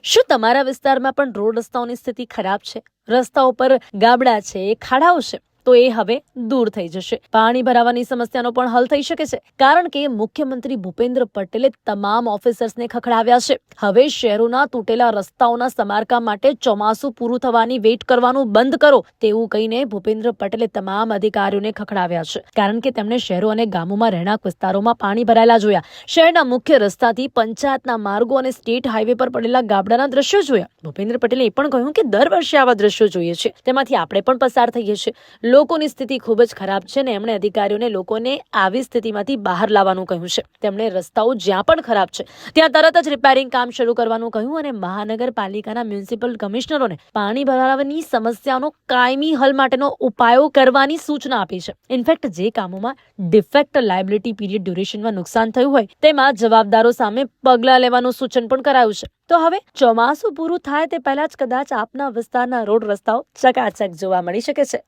શું તમારા વિસ્તારમાં પણ રોડ રસ્તાઓની સ્થિતિ ખરાબ છે? રસ્તાઓ પર ગાબડા છે, ખાડાઓ છે, તો એ હવે દૂર થઈ જશે. પાણી ભરાવાની સમસ્યાનો પણ હલ થઈ શકે છે, કારણ કે મુખ્યમંત્રી ભૂપેન્દ્ર પટેલે તમામ ઓફિસર્સને ખખડાવ્યા છે. હવે શહેરોના તૂટેલા રસ્તાઓના સમારકામ માટે ચોમાસું પૂરું થવાની વેઇટ કરવાનું બંધ કરો તેવું કહીને ભૂપેન્દ્ર પટેલે તમામ અધિકારીઓને ખખડાવ્યા છે, કારણ કે તેમણે શહેરો અને ગામોમાં રહેણાંક વિસ્તારોમાં પાણી ભરાયેલા જોયા. શહેરના મુખ્ય રસ્તાથી પંચાયતના માર્ગો અને સ્ટેટ હાઈવે પર પડેલા ગાબડાના દ્રશ્યો જોયા. ભૂપેન્દ્ર પટેલે એ પણ કહ્યું કે દર વર્ષે આવા દ્રશ્યો જોઈએ છે, તેમાંથી આપણે પણ પસાર થઈએ છીએ. લોકોની સ્થિતિ ખૂબ જ ખરાબ છે ને એમણે અધિકારીઓને લોકોને આવી સ્થિતિમાંથી બહાર લાવવાનું કહ્યું છે. તેમણે રસ્તાઓ જ્યાં પણ ખરાબ છે ત્યાં તરત જ રિપેરિંગ કામ શરૂ કરવાનું કહ્યું અને મહાનગરપાલિકાના મ્યુનિસિપલ કમિશનરોને પાણી ભરાવાની સમસ્યાનો કાયમી હલ માટેનો ઉપાયો કરવાની સૂચના આપી છે. ઇનફેક્ટ જે કામોમાં ડિફેક્ટ લાયબિલિટી પીરિયડ ડ્યુરેશનમાં નુકસાન થયું હોય તેમાં જવાબદારો સામે પગલાં લેવાનું સૂચન પણ કરાયું છે. તો હવે ચોમાસું પૂરું થાય તે પહેલા જ કદાચ આપના વિસ્તારના રોડ રસ્તાઓ ચકાચક જોવા મળી શકે છે.